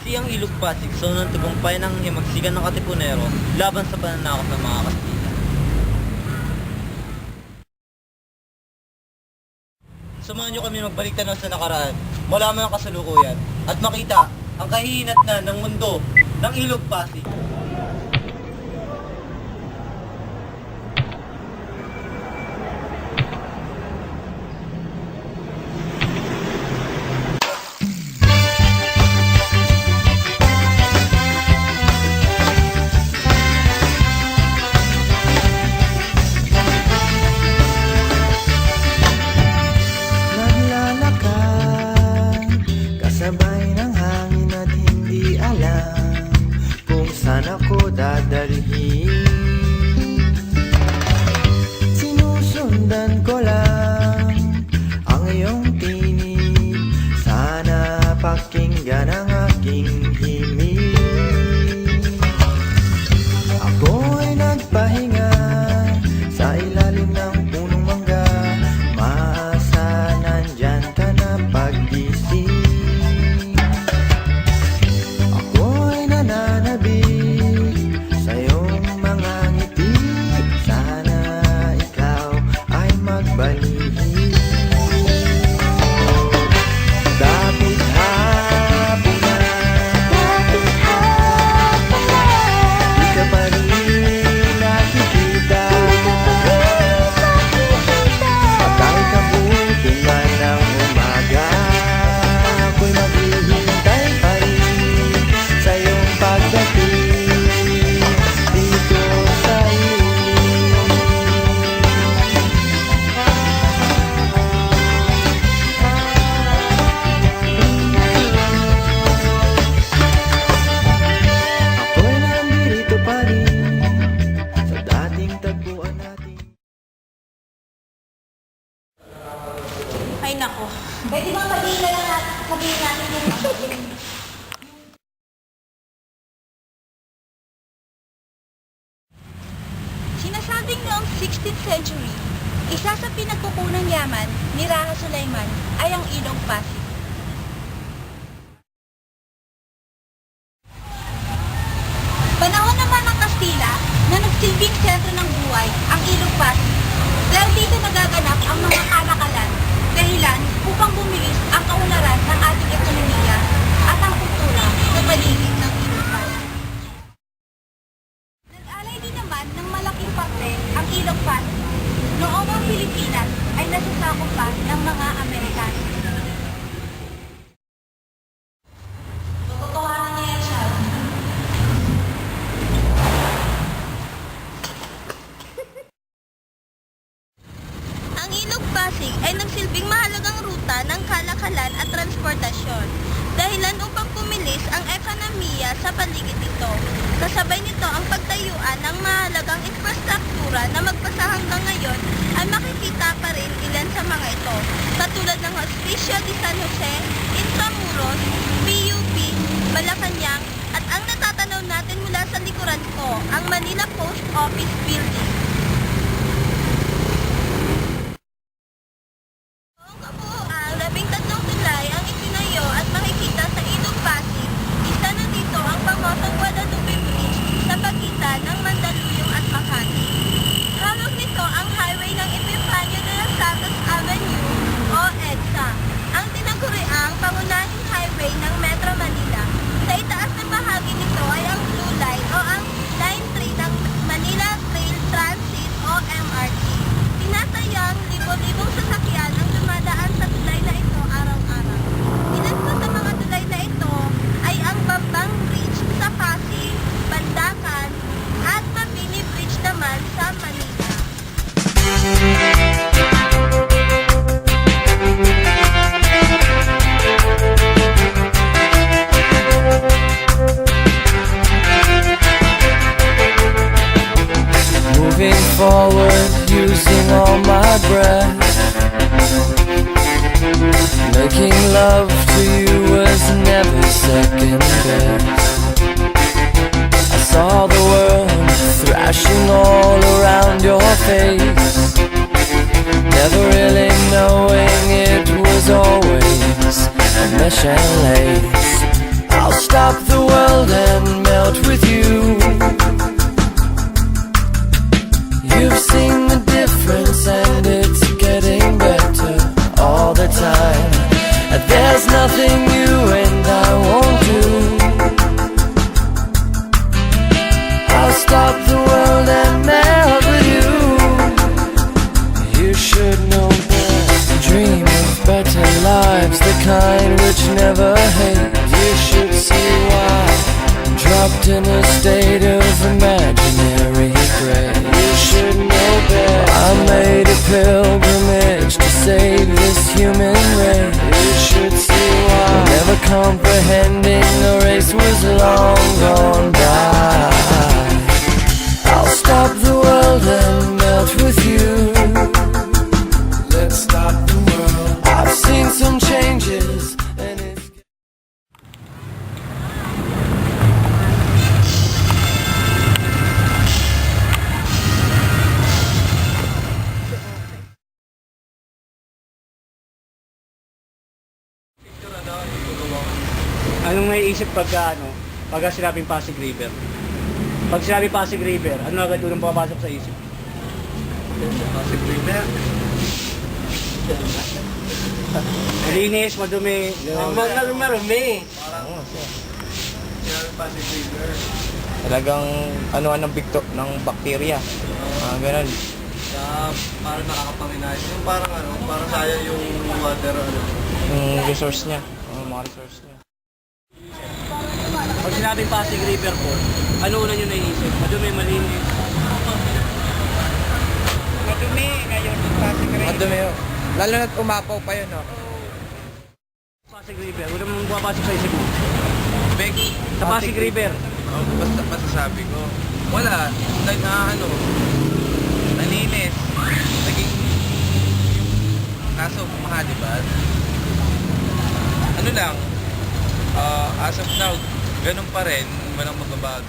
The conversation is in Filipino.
Napati ang Ilog Pasig sa unang tagumpay ng himagsikan ng Katipunero laban sa pananakop ng mga Kastila. Samahan niyo kami magbalik tanaw sa nakaraan, malaman ang kasalukuyan, at makita ang kahihinatnan ng mundo ng Ilog Pasig. Sabay ng hangin at hindi alam kung saan ako dadalhin. Sinusundan ko lang ang iyong tinig, sana pakinggan ang aking himig. Ako'y nagpahinga sa ilalim ng punong mangga, maasa nandyan ka na pag-isip. Sa iyong mga ngiti, sana ikaw ay magbalik. Dapit hapon na, di ka pa rin nakikita. Patay ka buti man ng umaga, ako'y maghihintay pa rin sa iyong pagdating. Ay nako, pwede bang sabihin na lang sabihin natin yung sinasabing noong 16th century, isa sa pinagkukunang yaman ni Raja Sulaiman ay ang Ilog Pasig. Panahon naman ng Kastila na nagsilbing sentro ng buhay ang Ilog Pasig, dahil dito nagaganap ang mga kalakalan, dahilan upang bumilis ang kaunlaran ng ating ekonomiya at ang kultura sa paligid ng Ilog Pasig. Nag-alay din naman ng malaking parte ang Ilog Pasig noong ang Pilipinas ay nasasakop pa ng mga Amerikano. Totohanan niya yan siya. Ang Ilog Pasig ay nagsilbing mahalagang ruta ng kalakalan at transportasyon, dahilan upang pumilis ang ekonomiya sa paligid nito. Kasabay nito ang pagtayuan ng mahalagang infrastruktura na magpasa hanggang ngayon ay makikita pa rin ilan sa mga ito, katulad ng Hospicio de San Jose, Intramuros, PUP, Malacanang, at ang natatanaw natin mula sa likuran ko, ang Manila Post Office Building. Buong kabuuan, 13 tulay ang itinayo at makikita sa Ilog Pasig. Isa na dito ang pamosong Guadalupe Bridge sa pagitan ng Mandaluyong at Makati. Hawak nito ang highway ng Epifanio de los Santos Avenue o EDSA, ang tinaguriang pangunahing highway ng Metro Manila. Sa itaas na bahagi nito ay ang Blue Line o ang Line 3 ng Manila Rail Transit o MRT. Tinatayang libo-libong sasakyan ang dumadaan sa tulay na ito araw-araw. Ilan po sa mga tulay na ito ay ang Bambang Bridge sa Pasig, Bandacan, at Mabini Bridge naman sa Manila. Moving forward, using all my breath. Making love to you was never second best. I saw the world thrashing all around your face, never really knowing it was always a mesh and lace. I'll I'll stop the world and melt with you. You've seen the difference and it's getting better all the time. There's nothing you and I won't do. I'll stop the world and melt with you. You should know best. Dream of better lives, the kind which never hate. You should see why. Dropped in a state of imaginary grace. You should know best. I made a pilgrimage to save this human race. You should see why. Never comprehending the race was long gone by. I'll stop the world and melt with you. Let's stop the world. I've seen some changes and it's Anong naiisip pagka sinabing Pasig River? Pag sinabing Pasig River, ano agad unang papasok sa isip? Pasig River. Malinis, madumi. Marami. Parang sinabi Pasig River. Talagang ano ng bikto ng bakterya. Ganun. Parang nakakapanginayos. Yung parang parang sayang yung water Yung resource niya, mga resource niya. Pag sinabing Pasig River po, ano una nyo naiisip? Madumi, malinis. Madumi ngayon ng Pasig River. Madumi yun. Lalo na't umapaw pa yun, no? Pasig River, una mong pumapasok sa isip mo. Big. Sa Pasig River. Basta masasabi ko. Wala. Like nalinis. Naging kaso bumaha, diba? Ano lang, as of now, ganun pa rin, walang magbabago.